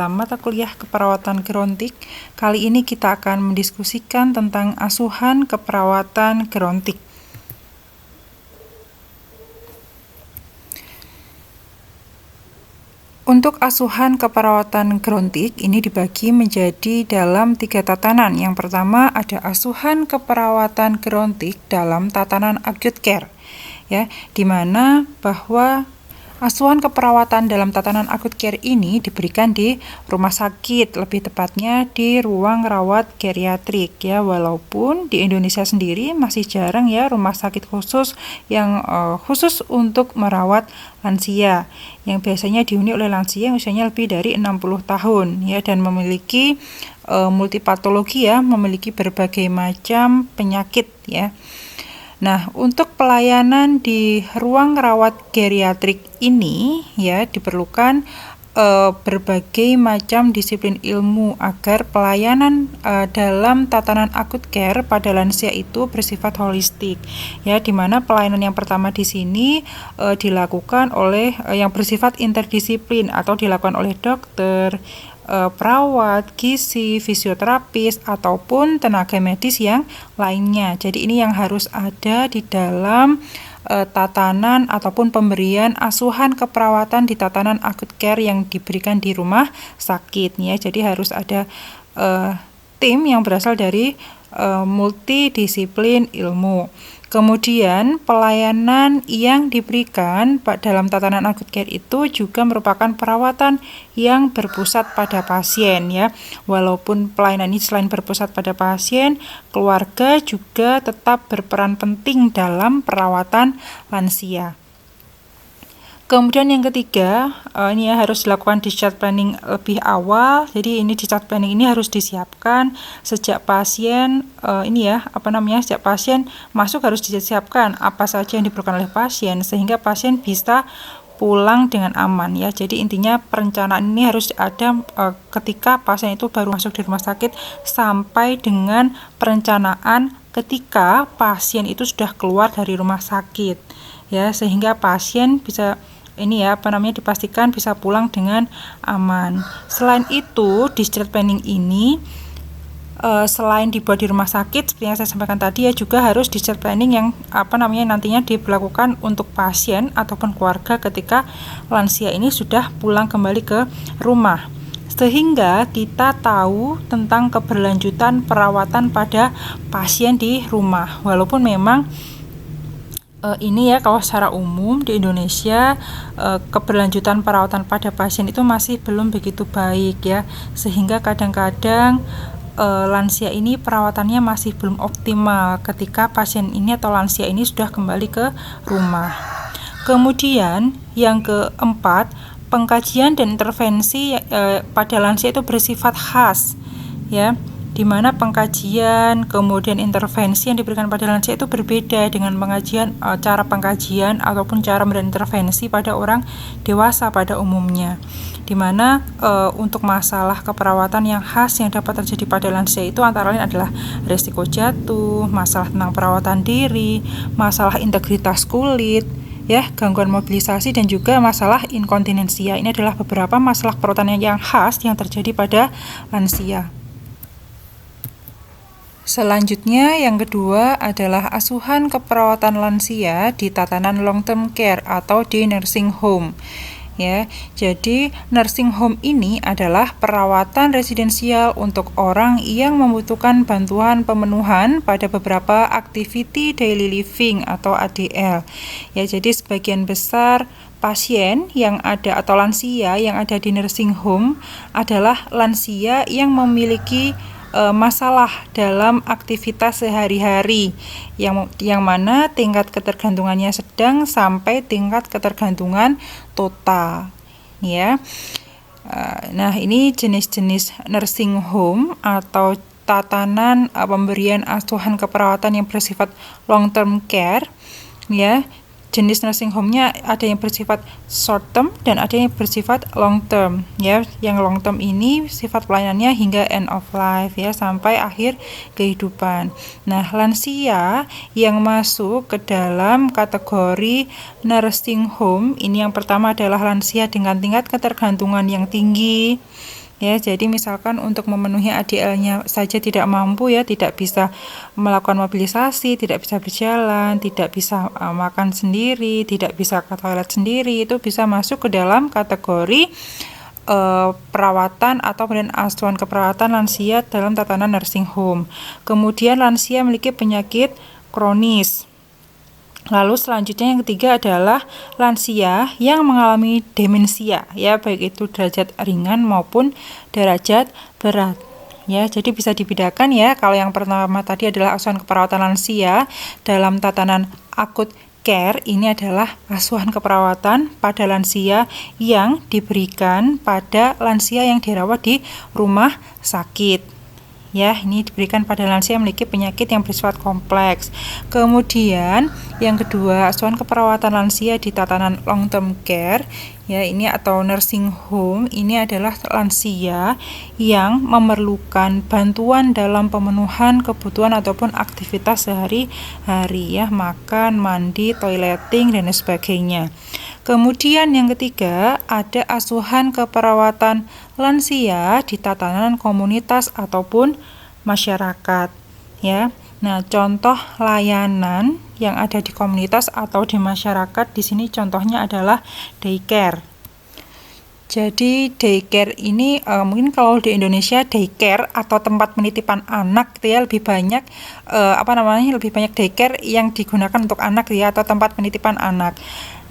Dalam mata kuliah keperawatan gerontik, kali ini kita akan mendiskusikan tentang asuhan keperawatan gerontik. Untuk asuhan keperawatan gerontik ini dibagi menjadi dalam 3 tatanan. Yang pertama ada asuhan keperawatan gerontik dalam tatanan acute care, ya, di mana bahwa asuhan keperawatan dalam tatanan acute care ini diberikan di rumah sakit, lebih tepatnya di ruang rawat geriatrik, ya, walaupun di Indonesia sendiri masih jarang ya rumah sakit khusus yang khusus untuk merawat lansia, yang biasanya dihuni oleh lansia yang usianya lebih dari 60 tahun, ya, dan memiliki multipatologi, ya, memiliki berbagai macam penyakit, ya. Nah, untuk pelayanan di ruang rawat geriatrik ini, ya, diperlukan berbagai macam disiplin ilmu agar pelayanan dalam tatanan acute care pada lansia itu bersifat holistik, ya, di mana pelayanan yang pertama di sini dilakukan oleh yang bersifat interdisiplin atau dilakukan oleh dokter, perawat, gizi, fisioterapis, ataupun tenaga medis yang lainnya. Jadi ini yang harus ada di dalam tatanan ataupun pemberian asuhan keperawatan di tatanan acute care yang diberikan di rumah sakit, ya. Jadi harus ada tim yang berasal dari multidisiplin ilmu. Kemudian pelayanan yang diberikan dalam tatanan acute care itu juga merupakan perawatan yang berpusat pada pasien, ya. Walaupun pelayanan ini selain berpusat pada pasien, keluarga juga tetap berperan penting dalam perawatan lansia. Kemudian yang ketiga, ini ya harus dilakukan discharge planning lebih awal. Jadi ini discharge planning ini harus disiapkan sejak pasien sejak pasien masuk harus disiapkan apa saja yang diperlukan oleh pasien sehingga pasien bisa pulang dengan aman, ya. Jadi intinya perencanaan ini harus ada ketika pasien itu baru masuk di rumah sakit sampai dengan perencanaan ketika pasien itu sudah keluar dari rumah sakit, ya, sehingga pasien bisa dipastikan bisa pulang dengan aman. Selain itu, discharge planning ini selain dibuat di rumah sakit seperti yang saya sampaikan tadi, ya, juga harus discharge planning yang nantinya diberlakukan untuk pasien ataupun keluarga ketika lansia ini sudah pulang kembali ke rumah, sehingga kita tahu tentang keberlanjutan perawatan pada pasien di rumah. Walaupun memang kalau secara umum di Indonesia keberlanjutan perawatan pada pasien itu masih belum begitu baik, ya, sehingga kadang-kadang lansia ini perawatannya masih belum optimal ketika pasien ini atau lansia ini sudah kembali ke rumah. Kemudian yang keempat, pengkajian dan intervensi pada lansia itu bersifat khas, ya, di mana pengkajian kemudian intervensi yang diberikan pada lansia itu berbeda dengan cara pengkajian ataupun cara berintervensi pada orang dewasa pada umumnya, di mana untuk masalah keperawatan yang khas yang dapat terjadi pada lansia itu antara lain adalah risiko jatuh, masalah tentang perawatan diri, masalah integritas kulit, ya, gangguan mobilisasi, dan juga masalah inkontinensia. Ini adalah beberapa masalah perawatan yang khas yang terjadi pada lansia. Selanjutnya yang kedua adalah asuhan keperawatan lansia di tatanan long term care atau di nursing home, ya. Jadi nursing home ini adalah perawatan residensial untuk orang yang membutuhkan bantuan pemenuhan pada beberapa activity daily living atau ADL, ya. Jadi sebagian besar pasien yang ada atau lansia yang ada di nursing home adalah lansia yang memiliki masalah dalam aktivitas sehari-hari yang mana tingkat ketergantungannya sedang sampai tingkat ketergantungan total, ya. Nah, ini jenis-jenis nursing home atau tatanan pemberian asuhan keperawatan yang bersifat long term care, ya. Jenis nursing home-nya ada yang bersifat short term dan ada yang bersifat long term, ya. Yang long term ini sifat pelayanannya hingga end of life, ya, sampai akhir kehidupan. Nah, lansia yang masuk ke dalam kategori nursing home ini yang pertama adalah lansia dengan tingkat ketergantungan yang tinggi, Ya, jadi misalkan untuk memenuhi ADL-nya saja tidak mampu ya, tidak bisa melakukan mobilisasi, tidak bisa berjalan, tidak bisa makan sendiri, tidak bisa ke toilet sendiri, itu bisa masuk ke dalam kategori perawatan atau kemudian asuhan keperawatan lansia dalam tatanan nursing home. Kemudian lansia memiliki penyakit kronis. Lalu selanjutnya yang ketiga adalah lansia yang mengalami demensia, ya, baik itu derajat ringan maupun derajat berat. Ya, jadi bisa dibedakan ya, kalau yang pertama tadi adalah asuhan keperawatan lansia dalam tatanan akut care, ini adalah asuhan keperawatan pada lansia yang diberikan pada lansia yang dirawat di rumah sakit. Ya, ini diberikan pada lansia yang memiliki penyakit yang bersifat kompleks. Kemudian yang kedua, asuhan keperawatan lansia di tatanan long term care, ya, ini atau nursing home, ini adalah lansia yang memerlukan bantuan dalam pemenuhan kebutuhan ataupun aktivitas sehari-hari, ya, makan, mandi, toileting dan sebagainya. Kemudian yang ketiga, ada asuhan keperawatan lansia di tatanan komunitas ataupun masyarakat, ya. Nah, contoh layanan yang ada di komunitas atau di masyarakat di sini contohnya adalah daycare. Jadi daycare ini mungkin kalau di Indonesia daycare atau tempat penitipan anak gitu ya, lebih banyak lebih banyak daycare yang digunakan untuk anak ya, atau tempat penitipan anak.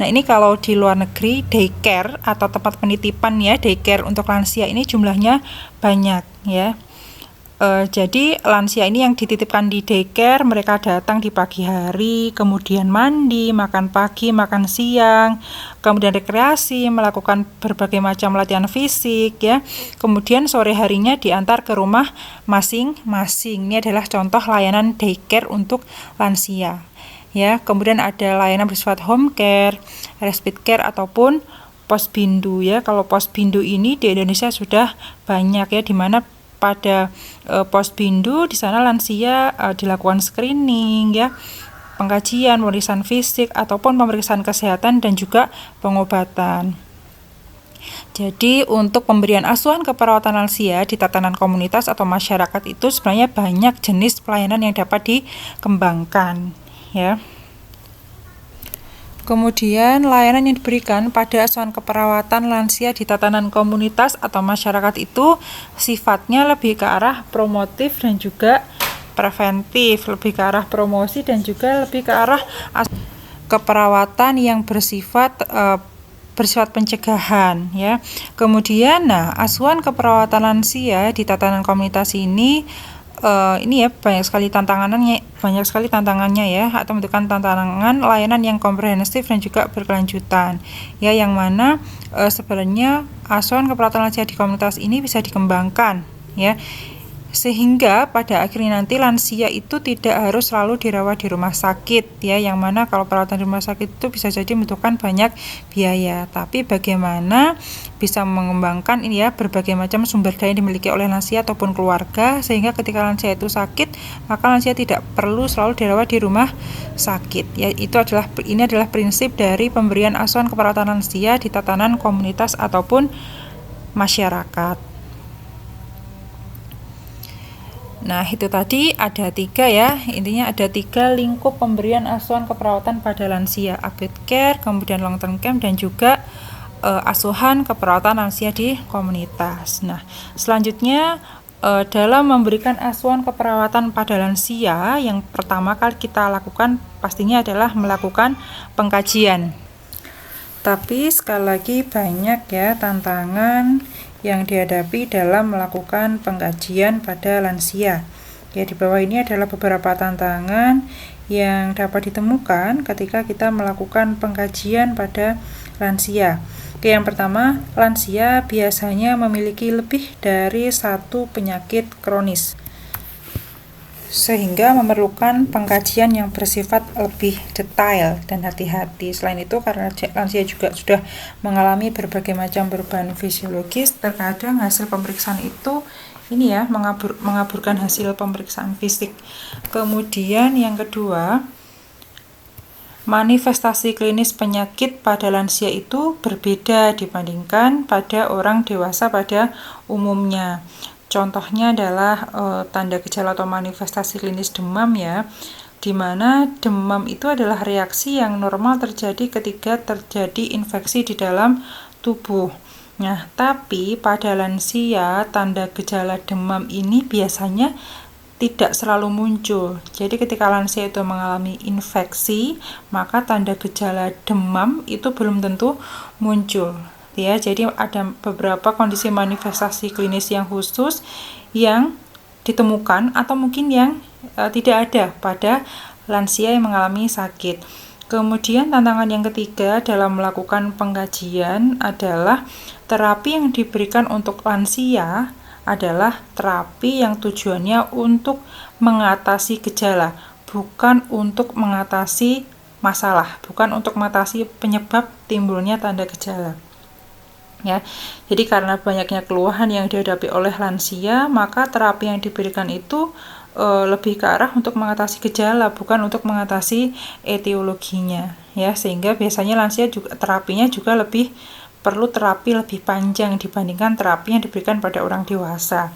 Nah, ini kalau di luar negeri daycare atau tempat penitipan ya, daycare untuk lansia ini jumlahnya banyak ya. Jadi lansia ini yang dititipkan di daycare, mereka datang di pagi hari, kemudian mandi, makan pagi, makan siang, kemudian rekreasi, melakukan berbagai macam latihan fisik ya. Kemudian sore harinya diantar ke rumah masing-masing. Ini adalah contoh layanan daycare untuk lansia. Ya, kemudian ada layanan bersifat home care, respite care ataupun posbindu ya. Kalau posbindu ini di Indonesia sudah banyak ya, di mana pada posbindu di sana lansia dilakukan screening ya, pengkajian, pemeriksaan fisik ataupun pemeriksaan kesehatan dan juga pengobatan. Jadi untuk pemberian asuhan keperawatan lansia di tatanan komunitas atau masyarakat itu sebenarnya banyak jenis pelayanan yang dapat dikembangkan ya. Kemudian layanan yang diberikan pada asuhan keperawatan lansia di tatanan komunitas atau masyarakat itu sifatnya lebih ke arah promotif dan juga preventif, lebih ke arah promosi dan juga lebih ke arah keperawatan yang bersifat pencegahan ya. Kemudian asuhan keperawatan lansia di tatanan komunitas ini ya banyak sekali tantangannya ya, atau membutuhkan tantangan layanan yang komprehensif dan juga berkelanjutan ya, yang mana sebenarnya asuhan keperawatan lansia di komunitas ini bisa dikembangkan ya, sehingga pada akhirnya nanti lansia itu tidak harus selalu dirawat di rumah sakit ya, yang mana kalau perawatan di rumah sakit itu bisa jadi membutuhkan banyak biaya, tapi bagaimana bisa mengembangkan ini ya berbagai macam sumber daya yang dimiliki oleh lansia ataupun keluarga, sehingga ketika lansia itu sakit maka lansia tidak perlu selalu dirawat di rumah sakit ya. Ini adalah prinsip dari pemberian asuhan keperawatan lansia di tatanan komunitas ataupun masyarakat. Nah, itu tadi ada 3 ya, intinya ada 3 lingkup pemberian asuhan keperawatan pada lansia, acute care, kemudian long term care, dan juga asuhan keperawatan lansia di komunitas. Nah, selanjutnya dalam memberikan asuhan keperawatan pada lansia, yang pertama kali kita lakukan pastinya adalah melakukan pengkajian. Tapi sekali lagi banyak ya tantangan yang dihadapi dalam melakukan pengkajian pada lansia. Ya, di bawah ini adalah beberapa tantangan yang dapat ditemukan ketika kita melakukan pengkajian pada lansia. Oke, yang pertama, lansia biasanya memiliki lebih dari 1 penyakit kronis, sehingga memerlukan pengkajian yang bersifat lebih detail dan hati-hati. Selain itu, karena lansia juga sudah mengalami berbagai macam perubahan fisiologis, terkadang hasil pemeriksaan itu ini ya mengaburkan hasil pemeriksaan fisik. Kemudian yang kedua, manifestasi klinis penyakit pada lansia itu berbeda dibandingkan pada orang dewasa pada umumnya. Contohnya adalah tanda gejala atau manifestasi klinis demam ya, di mana demam itu adalah reaksi yang normal terjadi ketika terjadi infeksi di dalam tubuh. Nah, tapi pada lansia tanda gejala demam ini biasanya tidak selalu muncul. Jadi ketika lansia itu mengalami infeksi, maka tanda gejala demam itu belum tentu muncul. Ya, jadi ada beberapa kondisi manifestasi klinis yang khusus yang ditemukan atau mungkin yang tidak ada pada lansia yang mengalami sakit. Kemudian tantangan yang ketiga dalam melakukan pengkajian adalah terapi yang diberikan untuk lansia adalah terapi yang tujuannya untuk mengatasi gejala, bukan untuk mengatasi masalah, bukan untuk mengatasi penyebab timbulnya tanda gejala. Ya, jadi karena banyaknya keluhan yang dihadapi oleh lansia, maka terapi yang diberikan itu lebih ke arah untuk mengatasi gejala, bukan untuk mengatasi etiologinya. Ya, sehingga biasanya lansia juga terapinya juga perlu terapi lebih panjang dibandingkan terapi yang diberikan pada orang dewasa.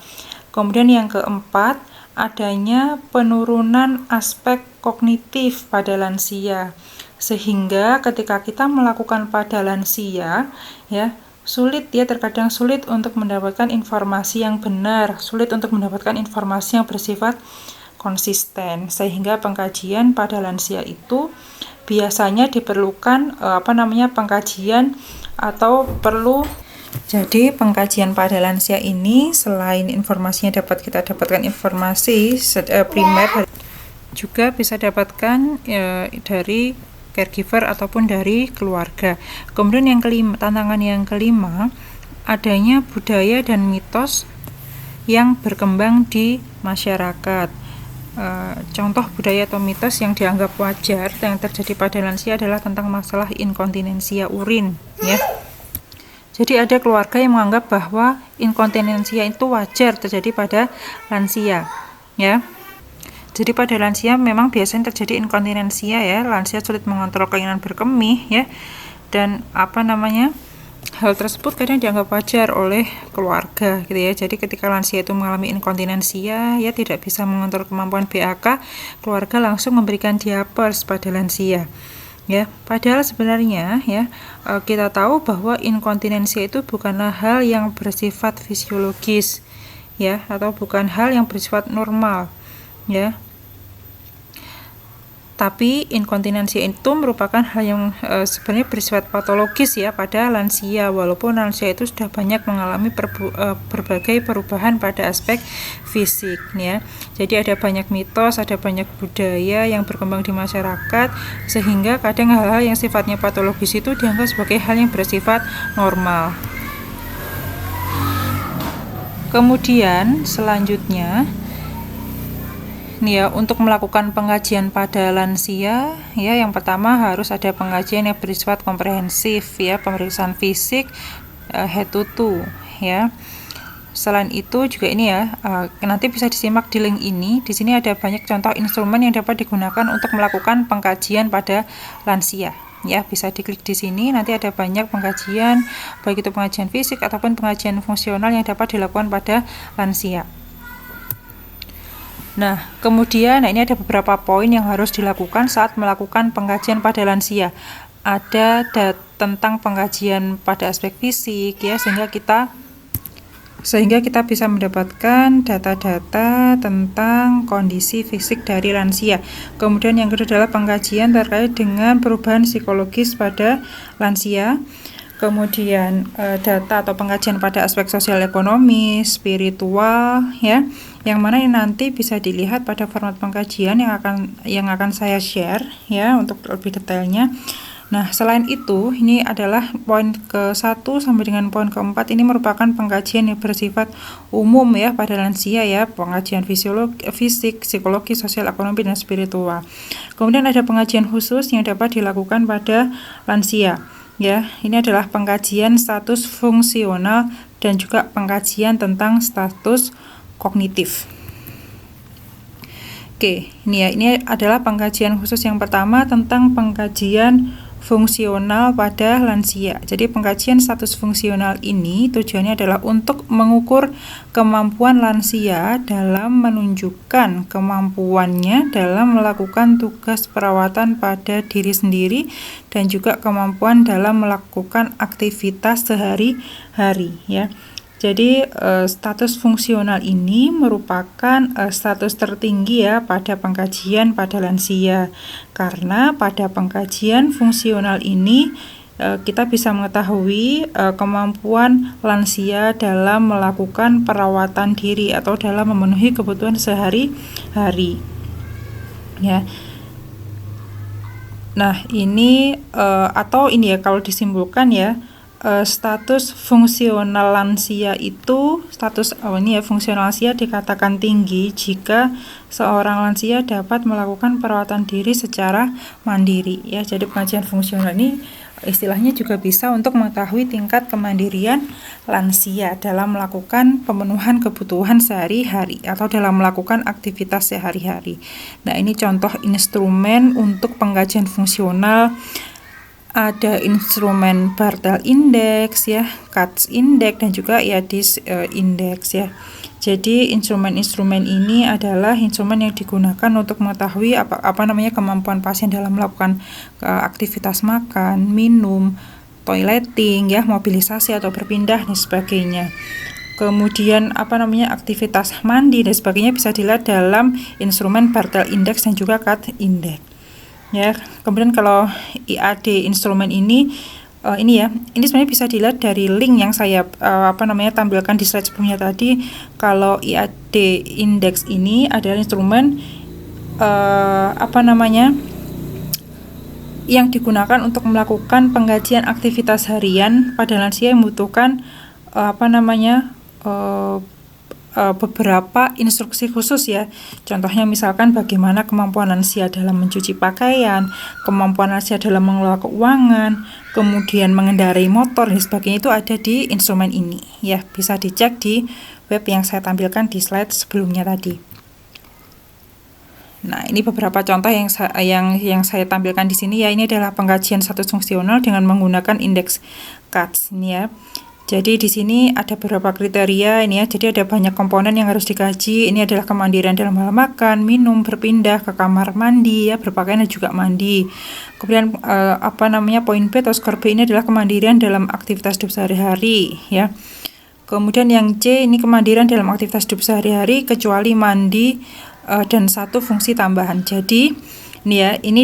Kemudian yang keempat, adanya penurunan aspek kognitif pada lansia, sehingga ketika kita melakukan pada lansia, ya terkadang sulit untuk mendapatkan informasi yang benar, sulit untuk mendapatkan informasi yang bersifat konsisten, sehingga pengkajian pada lansia itu biasanya diperlukan pengkajian atau perlu. Jadi pengkajian pada lansia ini selain informasinya kita dapatkan informasi primer, juga bisa dapatkan dari caregiver ataupun dari keluarga. Kemudian tantangan yang kelima, adanya budaya dan mitos yang berkembang di masyarakat. Contoh budaya atau mitos yang dianggap wajar yang terjadi pada lansia adalah tentang masalah inkontinensia urin, ya. Jadi ada keluarga yang menganggap bahwa inkontinensia itu wajar terjadi pada lansia, ya. Jadi pada lansia memang biasanya terjadi inkontinensia ya, lansia sulit mengontrol keinginan berkemih ya, dan hal tersebut kadang dianggap wajar oleh keluarga gitu ya. Jadi ketika lansia itu mengalami inkontinensia ya, tidak bisa mengontrol kemampuan BAK, keluarga langsung memberikan diapers pada lansia ya. Padahal sebenarnya ya, kita tahu bahwa inkontinensia itu bukanlah hal yang bersifat fisiologis ya, atau bukan hal yang bersifat normal ya. Tapi inkontinensia itu merupakan hal yang sebenarnya bersifat patologis ya pada lansia, walaupun lansia itu sudah banyak mengalami berbagai perubahan pada aspek fisik ya. Jadi ada banyak mitos, ada banyak budaya yang berkembang di masyarakat, sehingga kadang hal-hal yang sifatnya patologis itu dianggap sebagai hal yang bersifat normal. Kemudian selanjutnya ya, untuk melakukan pengkajian pada lansia ya, yang pertama harus ada pengkajian yang bersifat komprehensif ya, pemeriksaan fisik head to toe ya. Selain itu juga ini ya, nanti bisa disimak di link ini. Di sini ada banyak contoh instrumen yang dapat digunakan untuk melakukan pengkajian pada lansia. Ya, bisa diklik di sini, nanti ada banyak pengkajian, baik itu pengkajian fisik ataupun pengkajian fungsional yang dapat dilakukan pada lansia. Nah, kemudian ini ada beberapa poin yang harus dilakukan saat melakukan pengkajian pada lansia. Ada tentang pengkajian pada aspek fisik ya, sehingga kita bisa mendapatkan data-data tentang kondisi fisik dari lansia. Kemudian yang kedua adalah pengkajian terkait dengan perubahan psikologis pada lansia. Kemudian data atau pengkajian pada aspek sosial ekonomi, spiritual ya, yang mana ini nanti bisa dilihat pada format pengkajian yang akan saya share ya untuk lebih detailnya. Nah, selain itu, ini adalah poin ke-1 sampai dengan poin ke-4, ini merupakan pengkajian yang bersifat umum ya pada lansia ya, pengkajian fisik, psikologi, sosial, ekonomi, dan spiritual. Kemudian ada pengkajian khusus yang dapat dilakukan pada lansia. Ya, ini adalah pengkajian status fungsional dan juga pengkajian tentang status kognitif. Oke, ini adalah pengkajian khusus yang pertama tentang pengkajian fungsional pada lansia. Jadi pengkajian status fungsional ini tujuannya adalah untuk mengukur kemampuan lansia dalam menunjukkan kemampuannya dalam melakukan tugas perawatan pada diri sendiri dan juga kemampuan dalam melakukan aktivitas sehari-hari, ya. Jadi status fungsional ini merupakan status tertinggi ya pada pengkajian pada lansia, karena pada pengkajian fungsional ini kita bisa mengetahui kemampuan lansia dalam melakukan perawatan diri atau dalam memenuhi kebutuhan sehari-hari, ya. Nah, ini atau ini ya, kalau disimpulkan ya, status fungsional lansia itu fungsional lansia dikatakan tinggi jika seorang lansia dapat melakukan perawatan diri secara mandiri, ya. Jadi pengkajian fungsional ini istilahnya juga bisa untuk mengetahui tingkat kemandirian lansia dalam melakukan pemenuhan kebutuhan sehari-hari atau dalam melakukan aktivitas sehari-hari. Nah, ini contoh instrumen untuk pengkajian fungsional. Ada instrumen Bartel Index, ya, CATS Index, dan juga IADIS Index, ya. Jadi instrumen-instrumen ini adalah instrumen yang digunakan untuk mengetahui kemampuan pasien dalam melakukan aktivitas makan, minum, toileting, ya, mobilisasi atau berpindah dan sebagainya. Kemudian aktivitas mandi dan sebagainya bisa dilihat dalam instrumen Bartel Index dan juga CATS Index, ya. Kemudian kalau IAD instrumen ini sebenarnya bisa dilihat dari link yang saya tampilkan di slide sebelumnya tadi. Kalau IAD index ini adalah instrumen yang digunakan untuk melakukan pengkajian aktivitas harian pada lansia yang membutuhkan beberapa instruksi khusus, ya. Contohnya misalkan bagaimana kemampuan lansia dalam mencuci pakaian, kemampuan lansia dalam mengelola keuangan, kemudian mengendarai motor dan sebagainya, itu ada di instrumen ini, ya. Bisa dicek di web yang saya tampilkan di slide sebelumnya tadi. Nah, ini beberapa contoh yang saya tampilkan di sini, ya. Ini adalah pengkajian status fungsional dengan menggunakan indeks CATS ini, ya. Jadi di sini ada beberapa kriteria ini, ya. Jadi ada banyak komponen yang harus dikaji. Ini adalah kemandirian dalam hal makan, minum, berpindah ke kamar mandi, ya, berpakaian dan juga mandi. Kemudian poin B atau skor B ini adalah kemandirian dalam aktivitas hidup sehari-hari, ya. Kemudian yang C ini kemandirian dalam aktivitas hidup sehari-hari kecuali mandi dan satu fungsi tambahan. Jadi ini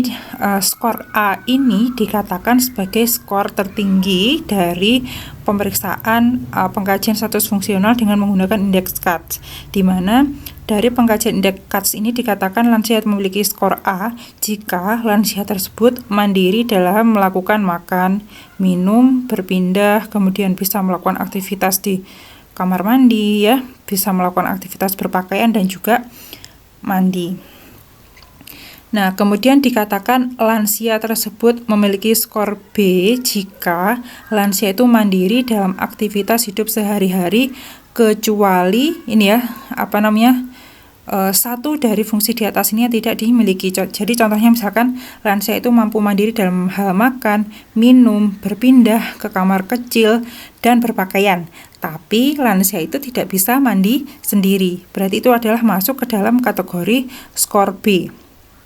skor A ini dikatakan sebagai skor tertinggi dari pemeriksaan pengkajian status fungsional dengan menggunakan indeks CATS, di mana dari pengkajian indeks CATS ini dikatakan lansia memiliki skor A jika lansia tersebut mandiri dalam melakukan makan, minum, berpindah, kemudian bisa melakukan aktivitas di kamar mandi, ya, bisa melakukan aktivitas berpakaian dan juga mandi. Nah, kemudian dikatakan lansia tersebut memiliki skor B jika lansia itu mandiri dalam aktivitas hidup sehari-hari kecuali satu dari fungsi di atas ini yang tidak dimiliki. Jadi contohnya misalkan lansia itu mampu mandiri dalam hal makan, minum, berpindah ke kamar kecil, dan berpakaian. Tapi lansia itu tidak bisa mandi sendiri. Berarti itu adalah masuk ke dalam kategori skor B.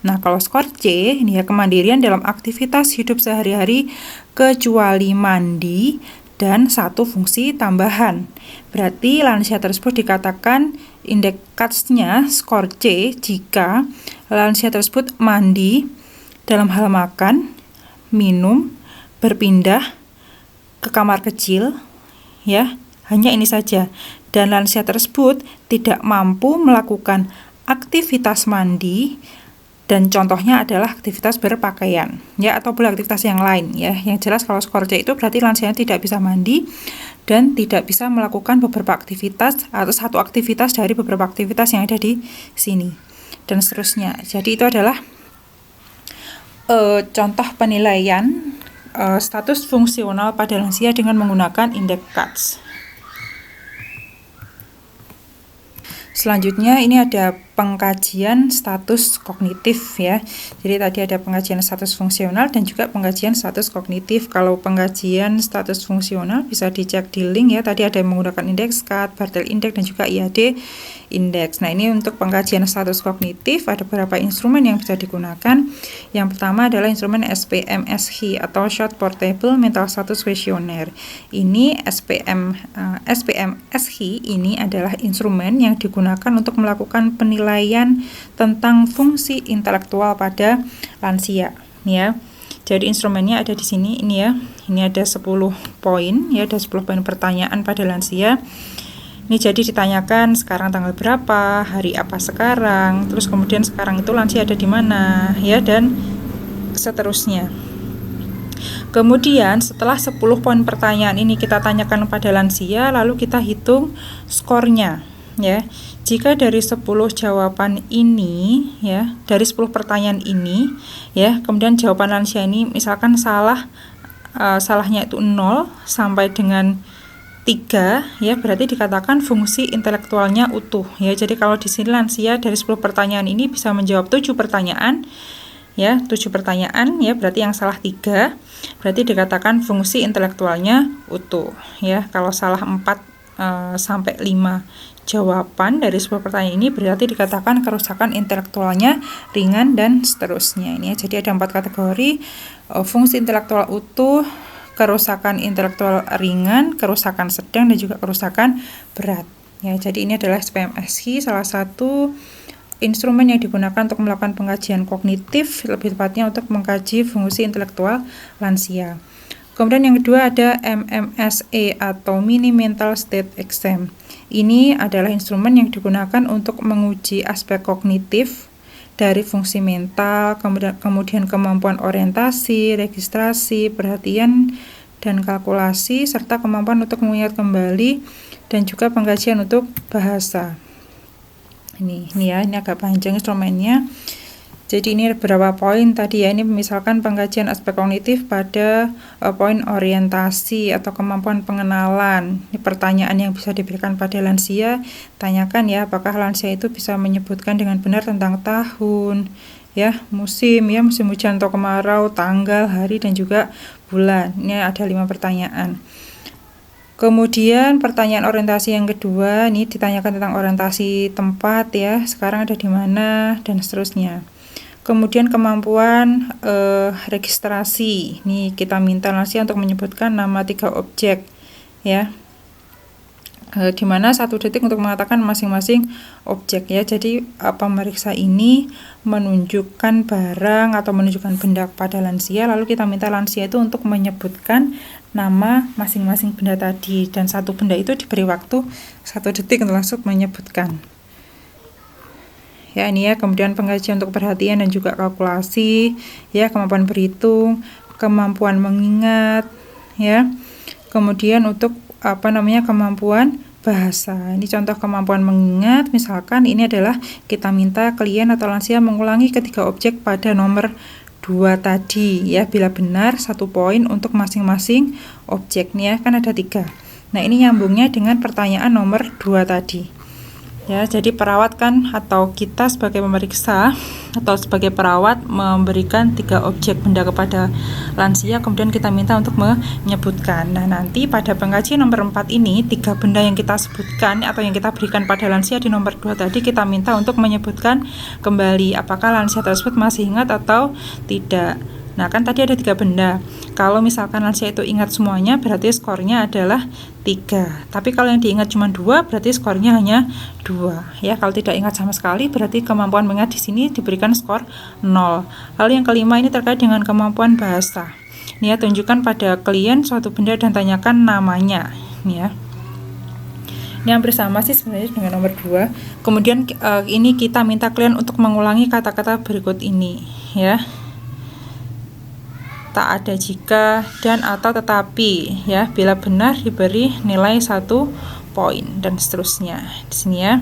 Nah, kalau skor C, ini ya kemandirian dalam aktivitas hidup sehari-hari kecuali mandi dan satu fungsi tambahan. Berarti lansia tersebut dikatakan indeks CATS-nya skor C jika lansia tersebut mandi dalam hal makan, minum, berpindah ke kamar kecil, ya, hanya ini saja. Dan lansia tersebut tidak mampu melakukan aktivitas mandi, dan contohnya adalah aktivitas berpakaian, ya, atau aktivitas yang lain, ya. Yang jelas kalau skor C itu berarti lansianya tidak bisa mandi dan tidak bisa melakukan beberapa aktivitas atau satu aktivitas dari beberapa aktivitas yang ada di sini dan seterusnya. Jadi itu adalah contoh penilaian status fungsional pada lansia dengan menggunakan indeks CATS. Selanjutnya ini ada pengkajian status kognitif ya. Jadi tadi ada pengkajian status fungsional dan juga pengkajian status kognitif. Kalau pengkajian status fungsional bisa dicek di link ya. Tadi ada yang menggunakan indeks CAT, Bartel Index dan juga IAD Index. Nah, ini untuk pengkajian status kognitif ada beberapa instrumen yang bisa digunakan. Yang pertama adalah instrumen SPM-SHI atau Short Portable Mental Status Questionnaire. Ini SPM-SHI ini adalah instrumen yang digunakan untuk melakukan penilaian tentang fungsi intelektual pada lansia ya. Jadi instrumennya ada di sini ini ya. Ini ada 10 poin ya, ada 10 poin pertanyaan pada lansia. Ini jadi ditanyakan sekarang tanggal berapa, hari apa sekarang, terus kemudian sekarang itu lansia ada di mana ya, dan seterusnya. Kemudian setelah 10 poin pertanyaan ini kita tanyakan pada lansia, lalu kita hitung skornya ya. Jika dari 10 jawaban ini ya, dari 10 pertanyaan ini ya, kemudian jawaban lansia ini misalkan salahnya itu 0 sampai dengan 3 ya, berarti dikatakan fungsi intelektualnya utuh ya. Jadi kalau di sini lansia dari 10 pertanyaan ini bisa menjawab 7 pertanyaan ya, 7 pertanyaan ya, berarti yang salah 3 berarti dikatakan fungsi intelektualnya utuh ya. Kalau salah 4 sampai 5 jawaban dari 10 pertanyaan ini berarti dikatakan kerusakan intelektualnya ringan dan seterusnya. Ini ya, jadi ada 4 kategori: fungsi intelektual utuh, kerusakan intelektual ringan, kerusakan sedang, dan juga kerusakan berat. Ya, jadi ini adalah SPM-SHI, salah satu instrumen yang digunakan untuk melakukan pengkajian kognitif, lebih tepatnya untuk mengkaji fungsi intelektual lansia. Kemudian yang kedua ada MMSE atau Mini Mental State Exam. Ini adalah instrumen yang digunakan untuk menguji aspek kognitif dari fungsi mental, kemudian kemampuan orientasi, registrasi, perhatian, dan kalkulasi, serta kemampuan untuk mengingat kembali, dan juga pengkajian untuk bahasa. Ini agak panjang instrumennya. Jadi ini ada beberapa poin tadi ya. Ini misalkan pengkajian aspek kognitif pada poin orientasi atau kemampuan pengenalan. Ini pertanyaan yang bisa diberikan pada lansia. Tanyakan ya, apakah lansia itu bisa menyebutkan dengan benar tentang tahun, ya, musim hujan atau kemarau, tanggal, hari, dan juga bulan. Ini ada 5 pertanyaan. Kemudian pertanyaan orientasi yang kedua, ini ditanyakan tentang orientasi tempat ya, sekarang ada di mana, dan seterusnya. Kemudian kemampuan registrasi, ini kita minta lansia untuk menyebutkan nama 3 objek ya, di mana 1 detik untuk mengatakan masing-masing objek ya. Jadi pemeriksa ini menunjukkan barang atau menunjukkan benda pada lansia, lalu kita minta lansia itu untuk menyebutkan nama masing-masing benda tadi, dan 1 benda itu diberi waktu 1 detik untuk langsung menyebutkan. Ya, ini ya, kemudian pengkajian untuk perhatian dan juga kalkulasi, ya, kemampuan berhitung, kemampuan mengingat, ya. Kemudian untuk kemampuan bahasa. Ini contoh kemampuan mengingat, misalkan ini adalah kita minta klien atau lansia mengulangi ketiga objek pada nomor 2 tadi, ya. Bila benar 1 poin untuk masing-masing objek, nih ya, kan ada 3. Nah, ini nyambungnya dengan pertanyaan nomor 2 tadi. Ya, jadi perawat kan atau kita sebagai pemeriksa atau sebagai perawat memberikan 3 objek benda kepada lansia, kemudian kita minta untuk menyebutkan. Nah, nanti pada pengkajian nomor 4 ini 3 benda yang kita sebutkan atau yang kita berikan pada lansia di nomor 2 tadi kita minta untuk menyebutkan kembali apakah lansia tersebut masih ingat atau tidak. Nah, kan tadi ada 3 benda. Kalau misalkan lansia itu ingat semuanya, berarti skornya adalah 3. Tapi kalau yang diingat cuma 2, berarti skornya hanya 2. Ya, kalau tidak ingat sama sekali, berarti kemampuan mengingat di sini diberikan skor 0. Lalu yang kelima ini terkait dengan kemampuan bahasa. Ini ya, tunjukkan pada klien suatu benda dan tanyakan namanya. Ini ya. Ini hampir sama sih sebenarnya dengan nomor 2. Kemudian ini kita minta klien untuk mengulangi kata-kata berikut ini, ya. Tak ada jika, dan atau tetapi ya, bila benar diberi nilai 1 poin, dan seterusnya di sini ya.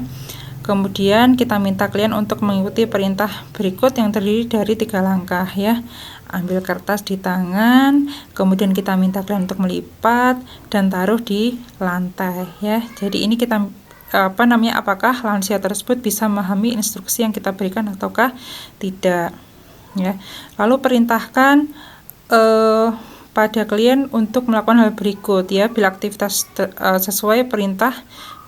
Kemudian kita minta klien untuk mengikuti perintah berikut yang terdiri dari 3 langkah ya. Ambil kertas di tangan, kemudian kita minta klien untuk melipat dan taruh di lantai ya. Jadi ini kita apakah lansia tersebut bisa memahami instruksi yang kita berikan ataukah tidak, ya. Lalu perintahkan pada klien untuk melakukan hal berikut, ya. Bila aktivitas sesuai perintah,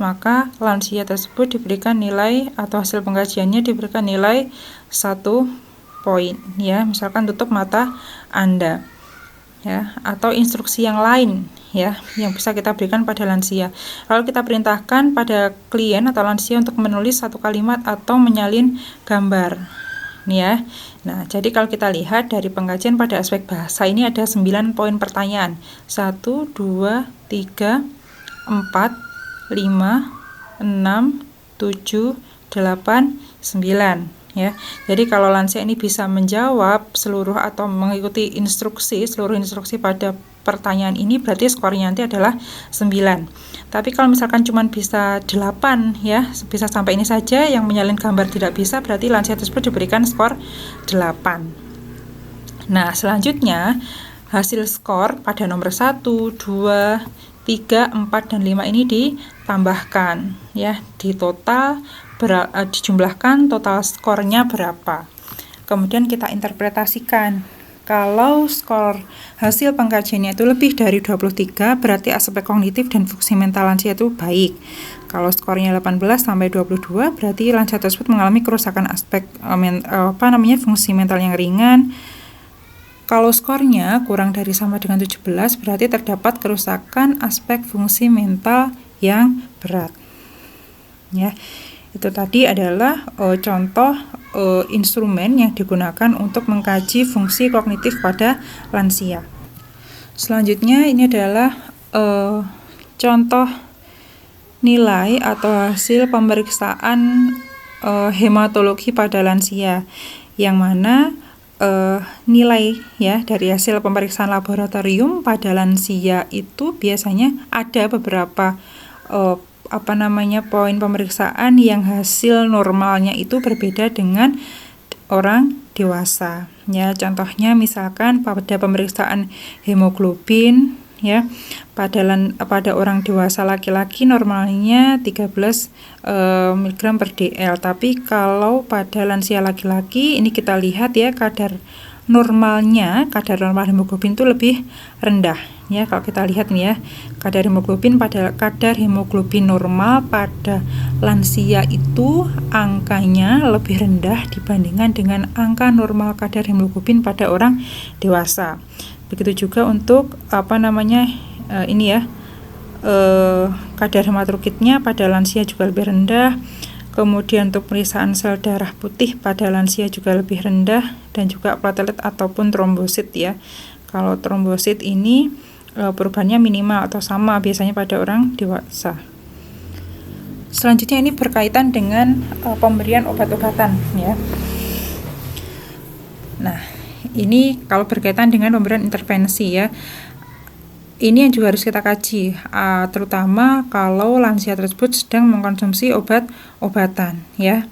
maka lansia tersebut diberikan nilai atau hasil pengkajiannya diberikan nilai 1 poin, ya. Misalkan tutup mata Anda, ya, atau instruksi yang lain, ya, yang bisa kita berikan pada lansia. Lalu kita perintahkan pada klien atau lansia untuk menulis satu kalimat atau menyalin gambar, ya. Nah, jadi kalau kita lihat dari pengkajian pada aspek bahasa ini ada 9 poin pertanyaan. 1, 2, 3, 4, 5, 6, 7, 8, 9, ya. Jadi kalau lansia ini bisa menjawab seluruh atau mengikuti seluruh instruksi pada pertanyaan ini, berarti skornya nanti adalah 9. Tapi kalau misalkan cuma bisa 8, ya, bisa sampai ini saja, yang menyalin gambar tidak bisa, berarti lansia tersebut diberikan skor 8. Nah, selanjutnya hasil skor pada nomor 1, 2, 3, 4, dan 5 ini ditambahkan, ya, dijumlahkan total skornya berapa. Kemudian kita interpretasikan. Kalau skor hasil pengkajiannya itu lebih dari 23, berarti aspek kognitif dan fungsi mental lansia itu baik. Kalau skornya 18 sampai 22, berarti lansia tersebut mengalami kerusakan aspek fungsi mental yang ringan. Kalau skornya kurang dari sama dengan 17, berarti terdapat kerusakan aspek fungsi mental yang berat, ya. Itu tadi adalah contoh instrumen yang digunakan untuk mengkaji fungsi kognitif pada lansia. Selanjutnya ini adalah contoh nilai atau hasil pemeriksaan hematologi pada lansia, yang mana nilai, ya, dari hasil pemeriksaan laboratorium pada lansia itu biasanya ada beberapa poin pemeriksaan yang hasil normalnya itu berbeda dengan orang dewasa, ya. Contohnya misalkan pada pemeriksaan hemoglobin, ya, pada orang dewasa laki-laki normalnya 13 mg per dl, tapi kalau pada lansia laki-laki ini kita lihat, ya, kadar normal hemoglobin itu lebih rendah, ya. Kalau kita lihat nih, ya, kadar hemoglobin normal pada lansia itu angkanya lebih rendah dibandingkan dengan angka normal kadar hemoglobin pada orang dewasa. Begitu juga untuk kadar hematokritnya pada lansia juga lebih rendah. Kemudian untuk pemeriksaan sel darah putih pada lansia juga lebih rendah, dan juga platelet ataupun trombosit, ya. Kalau trombosit ini perubahannya minimal atau sama biasanya pada orang dewasa. Selanjutnya ini berkaitan dengan pemberian obat-obatan, ya. Nah, ini kalau berkaitan dengan pemberian intervensi, ya. Ini yang juga harus kita kaji, terutama kalau lansia tersebut sedang mengkonsumsi obat-obatan, ya.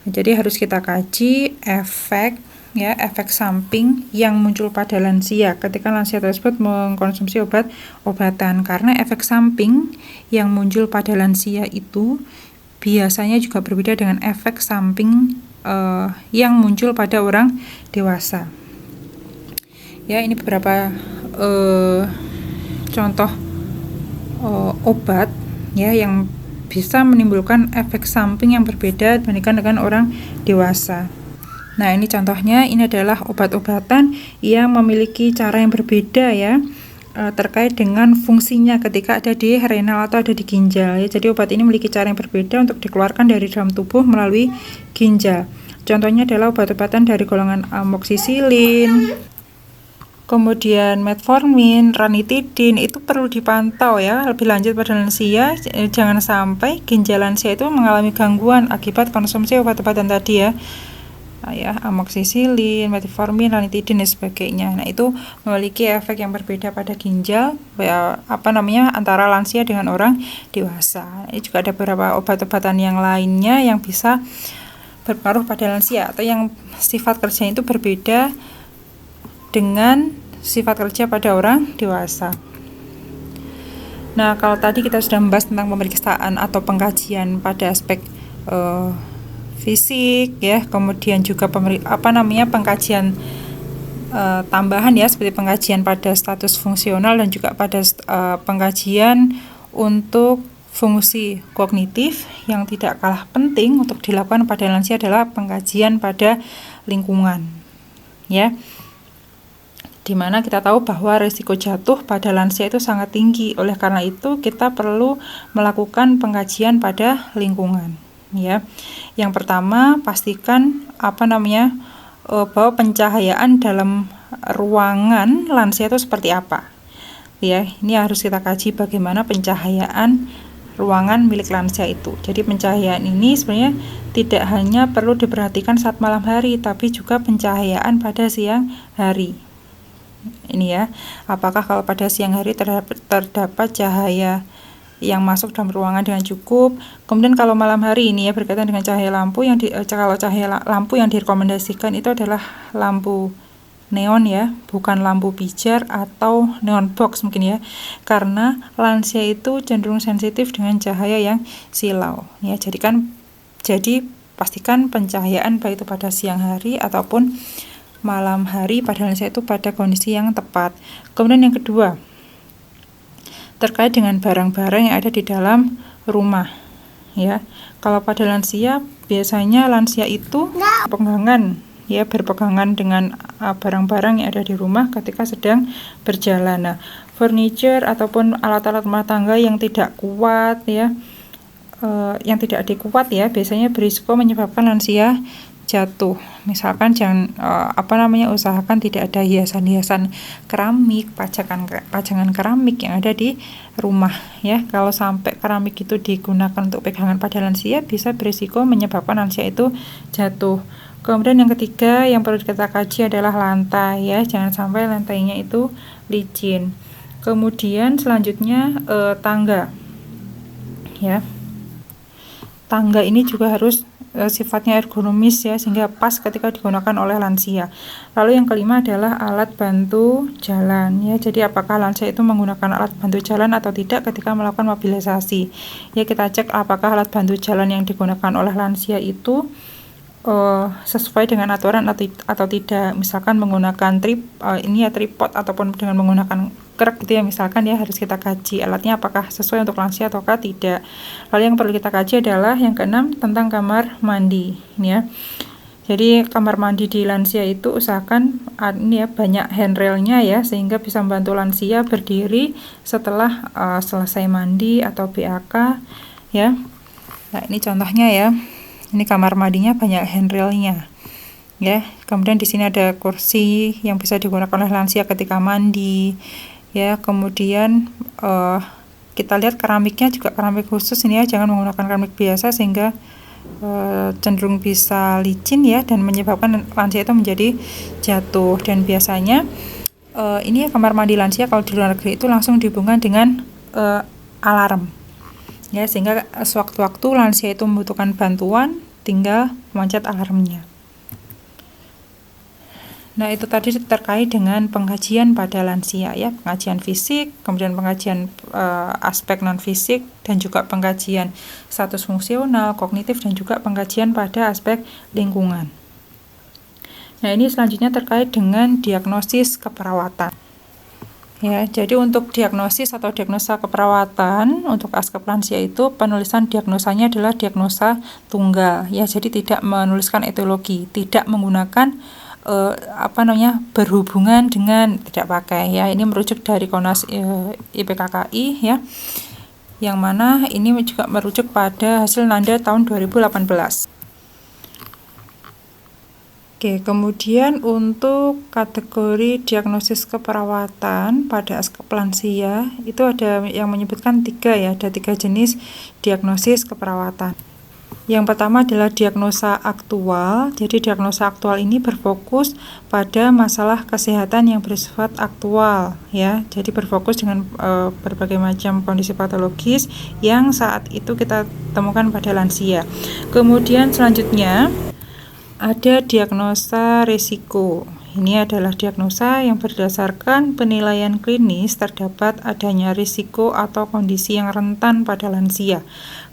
Jadi harus kita kaji efek samping yang muncul pada lansia ketika lansia tersebut mengkonsumsi obat-obatan, karena efek samping yang muncul pada lansia itu biasanya juga berbeda dengan efek samping yang muncul pada orang dewasa. Ya, ini beberapa contoh obat, ya, yang bisa menimbulkan efek samping yang berbeda dibandingkan dengan orang dewasa. Nah, ini contohnya, ini adalah obat-obatan yang memiliki cara yang berbeda, ya, terkait dengan fungsinya ketika ada di renal atau ada di ginjal, ya. Jadi obat ini memiliki cara yang berbeda untuk dikeluarkan dari dalam tubuh melalui ginjal. Contohnya adalah obat-obatan dari golongan amoksisilin, kemudian metformin, ranitidin. Itu perlu dipantau, ya, lebih lanjut pada lansia. Jangan sampai ginjal lansia itu mengalami gangguan akibat konsumsi obat-obatan tadi, ya. Amoksisilin, metformin, ranitidin, dan sebagainya. Nah, itu memiliki efek yang berbeda pada ginjal, antara lansia dengan orang dewasa. Ini juga ada beberapa obat-obatan yang lainnya yang bisa berpengaruh pada lansia atau yang sifat kerjanya itu berbeda dengan sifat kerja pada orang dewasa. Nah, kalau tadi kita sudah membahas tentang pemeriksaan atau pengkajian pada aspek fisik ya, kemudian juga pengkajian tambahan ya, seperti pengkajian pada status fungsional dan juga pada pengkajian untuk fungsi kognitif. Yang tidak kalah penting untuk dilakukan pada lansia adalah pengkajian pada lingkungan ya, dimana kita tahu bahwa risiko jatuh pada lansia itu sangat tinggi. Oleh karena itu kita perlu melakukan pengkajian pada lingkungan ya. Yang pertama, pastikan bahwa pencahayaan dalam ruangan lansia itu seperti apa ya. Ini harus kita kaji bagaimana pencahayaan ruangan milik lansia itu. Jadi pencahayaan ini sebenarnya tidak hanya perlu diperhatikan saat malam hari, tapi juga pencahayaan pada siang hari. Ini ya, apakah kalau pada siang hari terdapat cahaya yang masuk dalam ruangan dengan cukup. Kemudian kalau malam hari ini ya, berkaitan dengan cahaya lampu kalau cahaya lampu yang direkomendasikan itu adalah lampu neon ya, bukan lampu pijar atau neon box mungkin ya, karena lansia itu cenderung sensitif dengan cahaya yang silau ya. Jadi pastikan pencahayaan baik itu pada siang hari ataupun malam hari pada lansia itu pada kondisi yang tepat. Kemudian yang kedua, terkait dengan barang-barang yang ada di dalam rumah ya. Kalau pada lansia, biasanya lansia itu berpegangan dengan barang-barang yang ada di rumah ketika sedang berjalan. Nah, furniture ataupun alat-alat rumah tangga yang tidak kuat ya, yang tidak adekuat ya, biasanya berisiko menyebabkan lansia jatuh. Misalkan usahakan tidak ada hiasan-hiasan keramik, pajangan keramik yang ada di rumah ya. Kalau sampai keramik itu digunakan untuk pegangan pada lansia, bisa berisiko menyebabkan lansia itu jatuh. Kemudian yang ketiga yang perlu kita kaji adalah lantai ya, jangan sampai lantainya itu licin. Kemudian selanjutnya tangga ya. Tangga ini juga harus sifatnya ergonomis ya, sehingga pas ketika digunakan oleh lansia. Lalu yang kelima adalah alat bantu jalan ya. Jadi apakah lansia itu menggunakan alat bantu jalan atau tidak ketika melakukan mobilisasi ya. Kita cek apakah alat bantu jalan yang digunakan oleh lansia itu sesuai dengan aturan atau tidak. Misalkan menggunakan tripod ataupun dengan menggunakan krek gitu ya, misalkan ya, harus kita kaji alatnya apakah sesuai untuk lansia ataukah tidak. Lalu yang perlu kita kaji adalah yang keenam, tentang kamar mandi ya. Jadi kamar mandi di lansia itu usahakan banyak handrailnya ya, sehingga bisa membantu lansia berdiri setelah selesai mandi atau BAK ya. Nah, ini contohnya ya. Ini kamar mandinya banyak handrailnya ya. Kemudian di sini ada kursi yang bisa digunakan oleh lansia ketika mandi ya. Kemudian kita lihat keramiknya juga keramik khusus ini ya, jangan menggunakan keramik biasa sehingga cenderung bisa licin ya, dan menyebabkan lansia itu menjadi jatuh. Dan biasanya ini ya, kamar mandi lansia kalau di luar negeri itu langsung dihubungkan dengan alarm ya, sehingga sewaktu-waktu lansia itu membutuhkan bantuan, tinggal mencet alarmnya. Nah, itu tadi terkait dengan pengkajian pada lansia ya, pengkajian fisik, kemudian pengkajian aspek non fisik, dan juga pengkajian status fungsional, kognitif, dan juga pengkajian pada aspek lingkungan. Nah, ini selanjutnya terkait dengan diagnosis keperawatan. Ya, jadi untuk diagnosis atau diagnosa keperawatan untuk askep lansia itu penulisan diagnosanya adalah diagnosa tunggal ya. Jadi tidak menuliskan etiologi, tidak menggunakan berhubungan dengan, tidak pakai ya. Ini merujuk dari Komnas IPKKI ya, yang mana ini juga merujuk pada hasil Nanda tahun 2018. Oke, kemudian untuk kategori diagnosis keperawatan pada askep lansia itu ada yang menyebutkan 3 ya, ada 3 jenis diagnosis keperawatan. Yang pertama adalah diagnosa aktual. Jadi diagnosa aktual ini berfokus pada masalah kesehatan yang bersifat aktual ya. Jadi berfokus dengan berbagai macam kondisi patologis yang saat itu kita temukan pada lansia. Kemudian selanjutnya ada diagnosa risiko Ini adalah diagnosa yang berdasarkan penilaian klinis terdapat adanya risiko atau kondisi yang rentan pada lansia.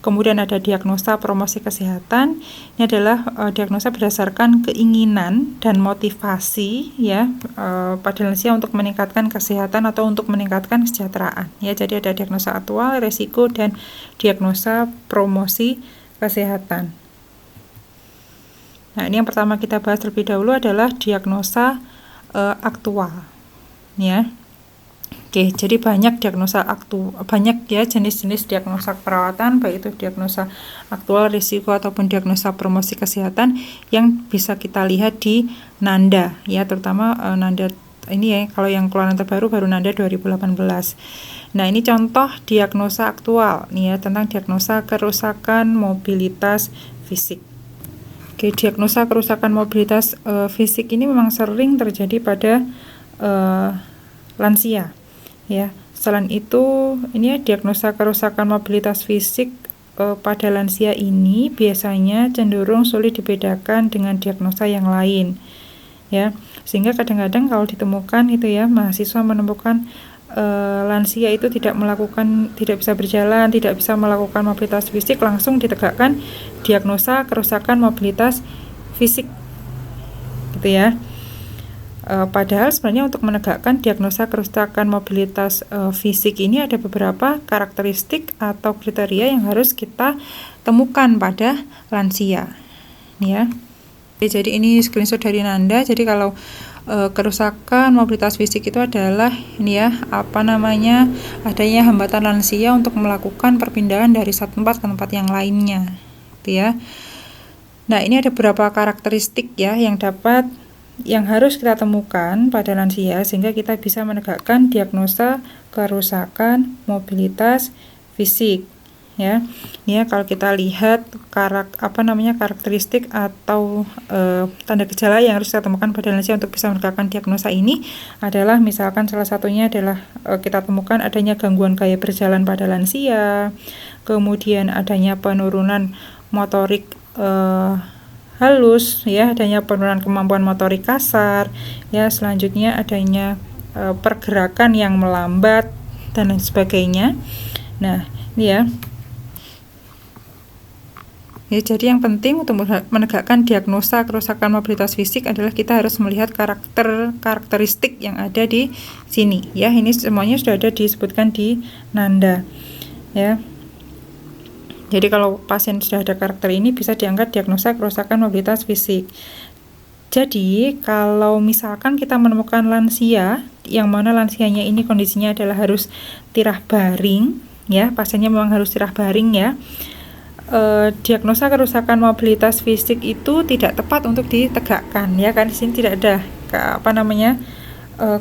Kemudian ada diagnosa promosi kesehatan. Ini adalah diagnosa berdasarkan keinginan dan motivasi ya pada lansia untuk meningkatkan kesehatan atau untuk meningkatkan kesejahteraan. Ya, jadi ada diagnosa aktual, risiko, dan diagnosa promosi kesehatan. Nah, ini yang pertama kita bahas terlebih dahulu adalah diagnosa aktual, ya. Oke, jadi banyak ya jenis-jenis diagnosa perawatan, baik itu diagnosa aktual, risiko ataupun diagnosa promosi kesehatan yang bisa kita lihat di NANDA, ya, terutama NANDA ini ya, kalau yang keluaran terbaru baru NANDA 2018. Nah, ini contoh diagnosa aktual, nih ya, tentang diagnosa kerusakan mobilitas fisik. Oke, diagnosa kerusakan mobilitas fisik ini memang sering terjadi pada lansia, ya. Selain itu, ini ya, diagnosa kerusakan mobilitas fisik pada lansia ini biasanya cenderung sulit dibedakan dengan diagnosa yang lain, ya. Sehingga kadang-kadang kalau ditemukan itu ya, mahasiswa menemukan lansia itu tidak bisa berjalan, tidak bisa melakukan mobilitas fisik, langsung ditegakkan diagnosa kerusakan mobilitas fisik, gitu ya. Padahal sebenarnya untuk menegakkan diagnosa kerusakan mobilitas fisik ini ada beberapa karakteristik atau kriteria yang harus kita temukan pada lansia, ya. Jadi ini screenshot dari NANDA. Jadi kalau kerusakan mobilitas fisik itu adalah ini ya, adanya hambatan lansia untuk melakukan perpindahan dari satu tempat ke tempat yang lainnya, gitu ya. Nah, ini ada beberapa karakteristik ya yang harus kita temukan pada lansia sehingga kita bisa menegakkan diagnosa kerusakan mobilitas fisik, ya. Ini ya, kalau kita lihat karakteristik atau tanda gejala yang harus kita temukan pada lansia untuk bisa menegakkan diagnosa ini adalah, misalkan salah satunya adalah kita temukan adanya gangguan gaya berjalan pada lansia, kemudian adanya penurunan motorik halus, ya, adanya penurunan kemampuan motorik kasar, ya, selanjutnya adanya pergerakan yang melambat dan lain sebagainya. Nah, ini ya. Ya, jadi yang penting untuk menegakkan diagnosa kerusakan mobilitas fisik adalah kita harus melihat karakteristik yang ada di sini, ya. Ini semuanya sudah ada disebutkan di NANDA, ya. Jadi kalau pasien sudah ada karakter ini bisa diangkat diagnosa kerusakan mobilitas fisik. Jadi kalau misalkan kita menemukan lansia yang mana lansianya ini kondisinya adalah harus tirah baring, ya, pasiennya memang harus tirah baring, ya. Diagnosa kerusakan mobilitas fisik itu tidak tepat untuk ditegakkan, ya kan. Di sini tidak ada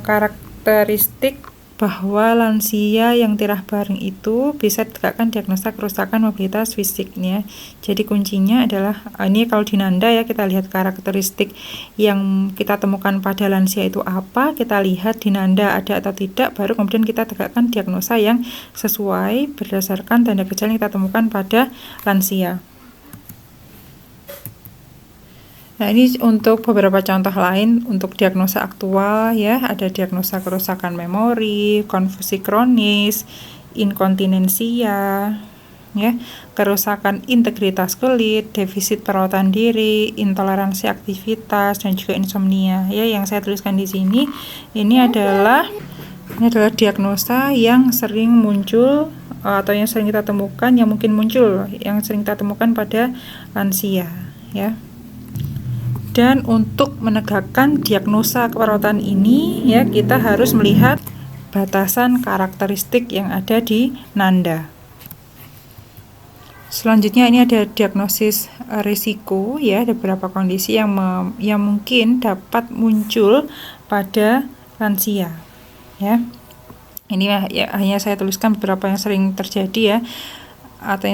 karakteristik bahwa lansia yang tirah baring itu bisa ditegakkan diagnosa kerusakan mobilitas fisiknya. Jadi kuncinya adalah ini kalau di NANDA ya, kita lihat karakteristik yang kita temukan pada lansia itu apa, kita lihat di NANDA ada atau tidak, baru kemudian kita tegakkan diagnosa yang sesuai berdasarkan tanda gejala yang kita temukan pada lansia. Nah, ini untuk beberapa contoh lain untuk diagnosa aktual, ya. Ada diagnosa kerusakan memori, konfusi kronis, inkontinensia, ya, kerusakan integritas kulit, defisit perawatan diri, intoleransi aktivitas, dan juga insomnia, ya. Yang saya tuliskan di sini ini adalah diagnosa yang sering muncul atau yang sering kita temukan, yang sering kita temukan pada lansia, ya. Dan untuk menegakkan diagnosa keperawatan ini, ya, kita harus melihat batasan karakteristik yang ada di NANDA. Selanjutnya ini ada diagnosis risiko, ya, ada beberapa kondisi yang mungkin dapat muncul pada lansia, ya. Ini ya, hanya saya tuliskan beberapa yang sering terjadi, ya, atau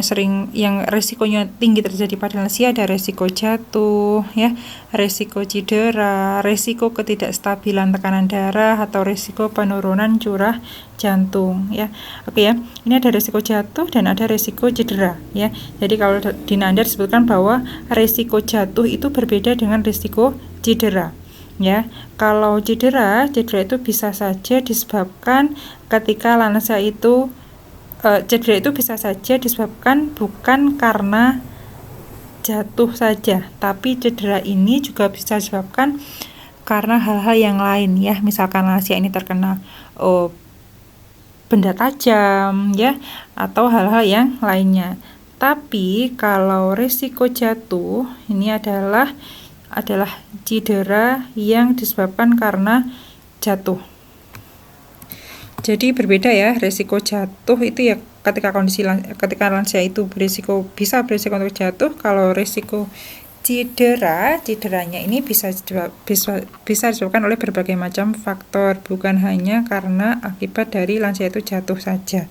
yang risikonya tinggi terjadi pada lansia. Ada risiko jatuh, ya, risiko cedera, risiko ketidakstabilan tekanan darah, atau risiko penurunan curah jantung, ya. Oke, ya, ini ada risiko jatuh dan ada risiko cedera, ya. Jadi kalau di NANDA disebutkan bahwa risiko jatuh itu berbeda dengan risiko cedera. Ya, kalau cedera itu bisa saja disebabkan ketika lansia itu cedera itu bisa saja disebabkan bukan karena jatuh saja, tapi cedera ini juga bisa disebabkan karena hal-hal yang lain ya, misalkan lansia ini terkena benda tajam ya, atau hal-hal yang lainnya. Tapi kalau risiko jatuh ini adalah cedera yang disebabkan karena jatuh. Jadi berbeda ya, risiko jatuh itu ya ketika lansia itu bisa berisiko untuk jatuh. Kalau risiko cederanya ini bisa disebabkan oleh berbagai macam faktor, bukan hanya karena akibat dari lansia itu jatuh saja.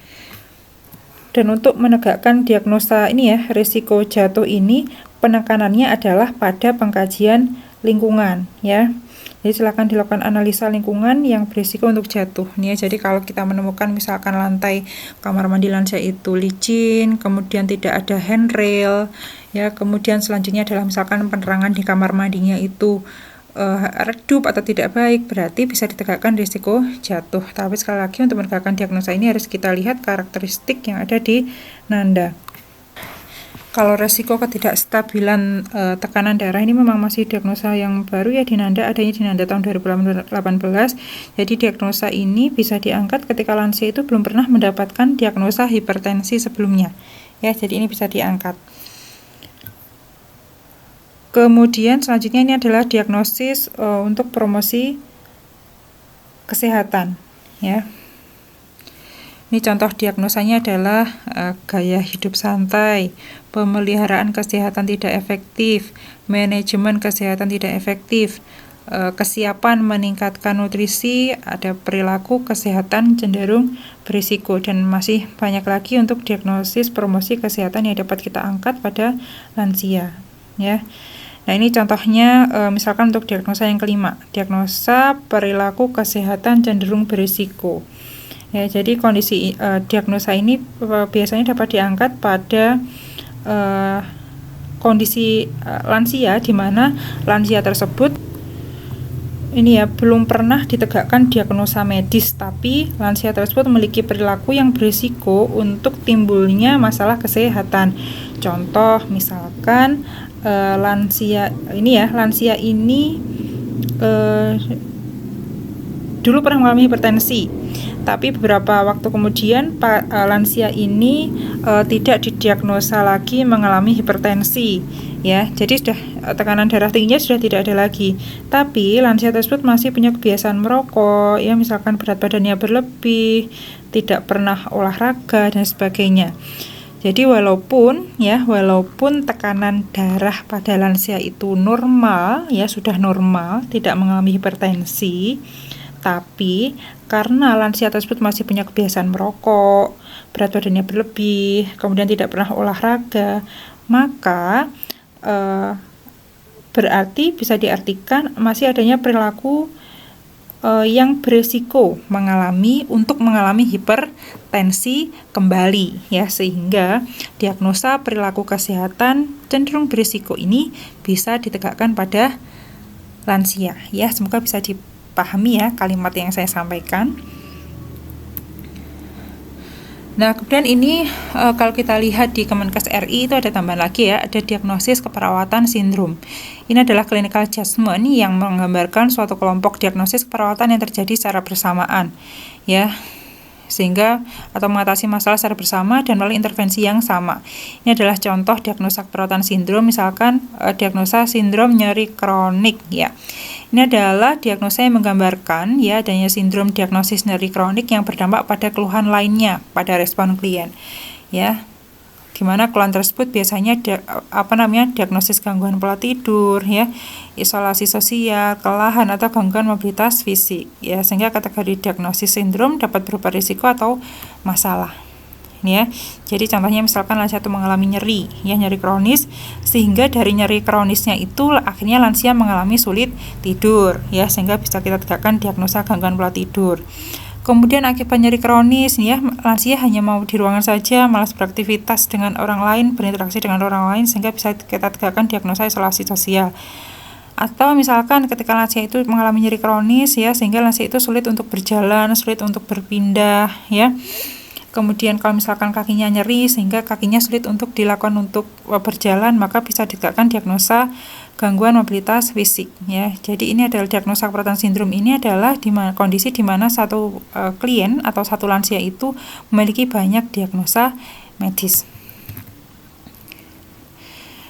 Dan untuk menegakkan diagnosa ini ya, risiko jatuh ini penekanannya adalah pada pengkajian lingkungan ya. Jadi silakan dilakukan analisa lingkungan yang berisiko untuk jatuh nih ya. Jadi kalau kita menemukan misalkan lantai kamar mandi lansia itu licin, kemudian tidak ada handrail ya, kemudian selanjutnya adalah misalkan penerangan di kamar mandinya itu redup atau tidak baik, berarti bisa ditegakkan risiko jatuh. Tapi sekali lagi untuk menegakkan diagnosa ini harus kita lihat karakteristik yang ada di nanda. Kalau resiko ketidakstabilan tekanan darah ini memang masih diagnosa yang baru ya di nanda, adanya di nanda tahun 2018. Jadi diagnosa ini bisa diangkat ketika lansia itu belum pernah mendapatkan diagnosa hipertensi sebelumnya. Ya, jadi ini bisa diangkat. Kemudian selanjutnya ini adalah diagnosis untuk promosi kesehatan ya. Ini contoh diagnosanya adalah gaya hidup santai, pemeliharaan kesehatan tidak efektif, manajemen kesehatan tidak efektif, kesiapan meningkatkan nutrisi, ada perilaku kesehatan cenderung berisiko, dan masih banyak lagi untuk diagnosis promosi kesehatan yang dapat kita angkat pada lansia ya. Nah, ini contohnya misalkan untuk diagnosa yang kelima, diagnosa perilaku kesehatan cenderung berisiko. Ya, jadi kondisi diagnosa ini biasanya dapat diangkat pada kondisi lansia di mana lansia tersebut ini ya belum pernah ditegakkan diagnosa medis, tapi lansia tersebut memiliki perilaku yang berisiko untuk timbulnya masalah kesehatan. Contoh misalkan lansia ini dulu pernah mengalami hipertensi, tapi beberapa waktu kemudian lansia ini tidak didiagnosa lagi mengalami hipertensi ya. Jadi sudah tekanan darah tingginya sudah tidak ada lagi, tapi lansia tersebut masih punya kebiasaan merokok ya, misalkan berat badannya berlebih, tidak pernah olahraga dan sebagainya. Jadi walaupun tekanan darah pada lansia itu normal ya, sudah normal, tidak mengalami hipertensi, tapi karena lansia tersebut masih punya kebiasaan merokok, berat badannya berlebih, kemudian tidak pernah olahraga, maka berarti bisa diartikan masih adanya perilaku yang berisiko mengalami hipertensi kembali ya, sehingga diagnosa perilaku kesehatan cenderung berisiko ini bisa ditegakkan pada lansia ya. Semoga bisa dipahami ya kalimat yang saya sampaikan. Nah, kemudian ini kalau kita lihat di Kemenkes RI itu ada tambahan lagi ya, ada diagnosis keperawatan sindrom. Ini adalah clinical judgment yang menggambarkan suatu kelompok diagnosis keperawatan yang terjadi secara bersamaan ya, sehingga atau mengatasi masalah secara bersama dan melalui intervensi yang sama. Ini adalah contoh diagnosa keperawatan sindrom, misalkan diagnosa sindrom nyeri kronik ya. Ini adalah diagnosa yang menggambarkan ya adanya sindrom diagnosis nyeri kronik yang berdampak pada keluhan lainnya pada respon klien ya. Gimana keluhan tersebut biasanya diagnosis gangguan pola tidur ya, isolasi sosial, kelelahan atau gangguan mobilitas fisik ya, sehingga kategori diagnosis sindrom dapat berupa risiko atau masalah ya. Jadi contohnya misalkan lansia itu mengalami nyeri kronis, sehingga dari nyeri kronisnya itu akhirnya lansia mengalami sulit tidur ya, sehingga bisa kita tegakkan diagnosa gangguan pola tidur. Kemudian akibat nyeri kronis ya, lansia hanya mau di ruangan saja, malas beraktivitas dengan orang lain, berinteraksi dengan orang lain, sehingga bisa kita tegakkan diagnosa isolasi sosial. Atau misalkan ketika lansia itu mengalami nyeri kronis ya, sehingga lansia itu sulit untuk berjalan, sulit untuk berpindah ya. Kemudian kalau misalkan kakinya nyeri sehingga kakinya sulit untuk dilakukan untuk berjalan, maka bisa ditegakkan diagnosa gangguan mobilitas fisik ya. Jadi ini adalah diagnosa keparawatan sindrom, ini adalah kondisi di mana satu klien atau satu lansia itu memiliki banyak diagnosa medis.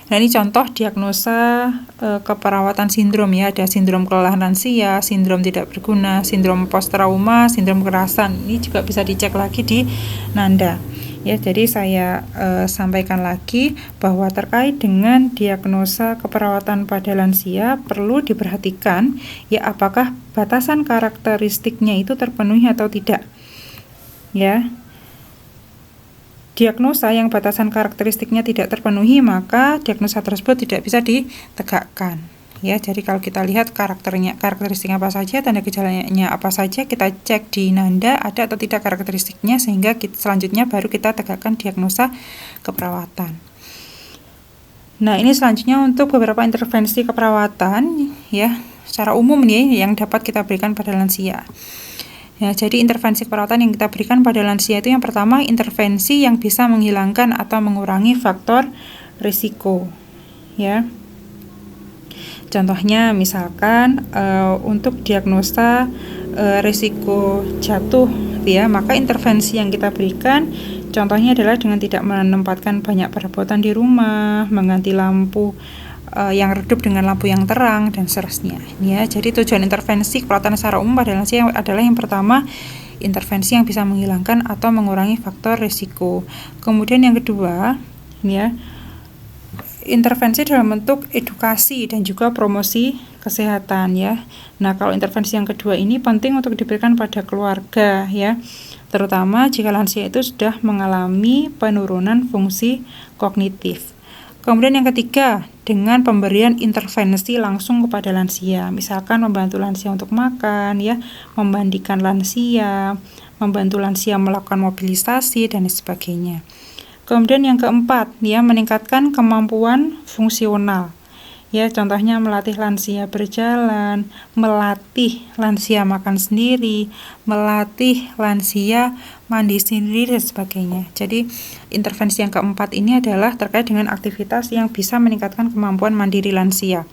Nah, ini contoh diagnosa keperawatan sindrom ya. Ada sindrom kelelahan lansia, sindrom tidak berguna, sindrom post-trauma, sindrom kekerasan. Ini juga bisa dicek lagi di Nanda. Ya, jadi saya sampaikan lagi bahwa terkait dengan diagnosa keperawatan pada lansia perlu diperhatikan ya, apakah batasan karakteristiknya itu terpenuhi atau tidak. Ya. Diagnosa yang batasan karakteristiknya tidak terpenuhi, maka diagnosa tersebut tidak bisa ditegakkan. Ya, jadi kalau kita lihat karakteristiknya apa saja, tanda gejalanya apa saja, kita cek di Nanda ada atau tidak karakteristiknya, sehingga selanjutnya baru kita tegakkan diagnosa keperawatan. Nah, ini selanjutnya untuk beberapa intervensi keperawatan ya, secara umum nih yang dapat kita berikan pada lansia. Ya, jadi intervensi keperawatan yang kita berikan pada lansia itu yang pertama, intervensi yang bisa menghilangkan atau mengurangi faktor risiko. Ya. Contohnya misalkan untuk diagnosa risiko jatuh ya, maka intervensi yang kita berikan contohnya adalah dengan tidak menempatkan banyak perabotan di rumah, mengganti lampu yang redup dengan lampu yang terang dan seterusnya ya. Jadi tujuan intervensi keperawatan secara umum pada lansia adalah yang pertama, intervensi yang bisa menghilangkan atau mengurangi faktor risiko. Kemudian yang kedua ya, intervensi dalam bentuk edukasi dan juga promosi kesehatan ya. Nah, kalau intervensi yang kedua ini penting untuk diberikan pada keluarga ya, terutama jika lansia itu sudah mengalami penurunan fungsi kognitif. Kemudian yang ketiga, dengan pemberian intervensi langsung kepada lansia, misalkan membantu lansia untuk makan ya, memandikan lansia, membantu lansia melakukan mobilisasi dan sebagainya. Kemudian yang keempat ya, meningkatkan kemampuan fungsional. Ya, contohnya melatih lansia berjalan, melatih lansia makan sendiri, melatih lansia mandi sendiri dan sebagainya. Jadi intervensi yang keempat ini adalah terkait dengan aktivitas yang bisa meningkatkan kemampuan mandiri lansia.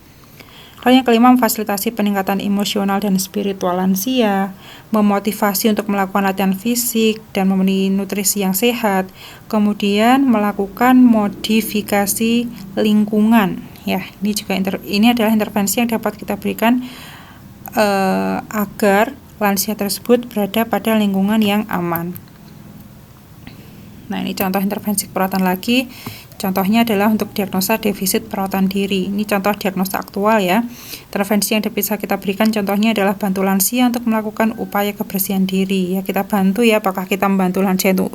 Lalu yang kelima, memfasilitasi peningkatan emosional dan spiritual lansia, memotivasi untuk melakukan latihan fisik dan memenuhi nutrisi yang sehat, kemudian melakukan modifikasi lingkungan. Ya, ini adalah intervensi yang dapat kita berikan agar lansia tersebut berada pada lingkungan yang aman. Nah, ini contoh intervensi keperawatan lagi. Contohnya adalah untuk diagnosa defisit perawatan diri. Ini contoh diagnosa aktual ya. Intervensi yang bisa kita berikan contohnya adalah bantu lansia untuk melakukan upaya kebersihan diri. Ya, kita bantu ya, apakah kita membantu lansia untuk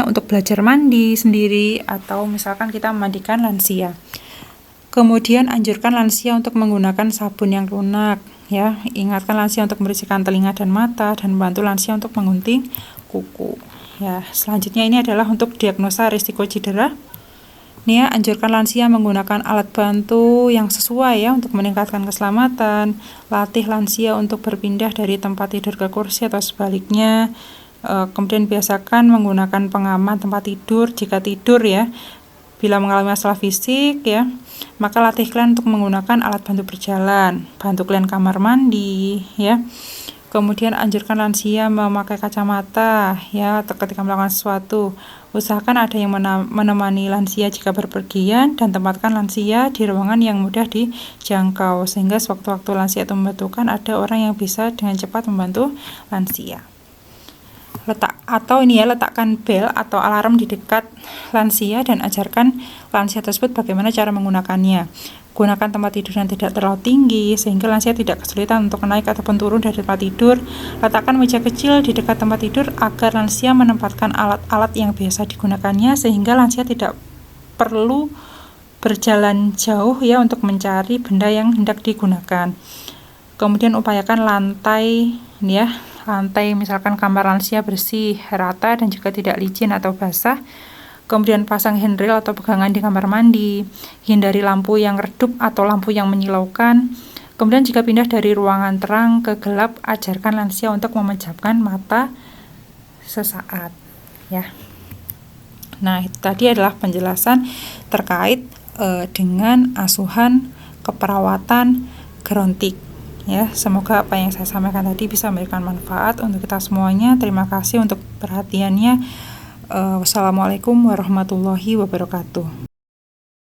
untuk belajar mandi sendiri, atau misalkan kita memandikan lansia. Kemudian anjurkan lansia untuk menggunakan sabun yang lunak ya. Ingatkan lansia untuk membersihkan telinga dan mata, dan bantu lansia untuk menggunting kuku. Ya, selanjutnya ini adalah untuk diagnosa risiko cedera. Ini ya, anjurkan lansia menggunakan alat bantu yang sesuai ya untuk meningkatkan keselamatan. Latih lansia untuk berpindah dari tempat tidur ke kursi atau sebaliknya. Kemudian biasakan menggunakan pengaman tempat tidur jika tidur ya. Bila mengalami masalah fisik ya, maka latih klien untuk menggunakan alat bantu berjalan, bantu klien kamar mandi ya. Kemudian anjurkan lansia memakai kacamata ya ketika melakukan sesuatu. Usahakan ada yang menemani lansia jika berpergian, dan tempatkan lansia di ruangan yang mudah dijangkau sehingga sewaktu-waktu lansia itu membutuhkan, ada orang yang bisa dengan cepat membantu lansia. Letakkan bel atau alarm di dekat lansia dan ajarkan lansia tersebut bagaimana cara menggunakannya. Gunakan tempat tidur yang tidak terlalu tinggi sehingga lansia tidak kesulitan untuk naik ataupun turun dari tempat tidur. Letakkan meja kecil di dekat tempat tidur agar lansia menempatkan alat-alat yang biasa digunakannya sehingga lansia tidak perlu berjalan jauh ya untuk mencari benda yang hendak digunakan. Kemudian upayakan lantai misalkan kamar lansia bersih, rata dan juga tidak licin atau basah. kemudian pasang handrail atau pegangan di kamar mandi, hindari lampu yang redup atau lampu yang menyilaukan. Kemudian jika pindah dari ruangan terang ke gelap, ajarkan lansia untuk memejamkan mata sesaat, ya. Nah, itu tadi adalah penjelasan terkait dengan asuhan keperawatan gerontik. Ya, semoga apa yang saya sampaikan tadi bisa memberikan manfaat untuk kita semuanya. Terima kasih untuk perhatiannya. Wassalamualaikum warahmatullahi wabarakatuh.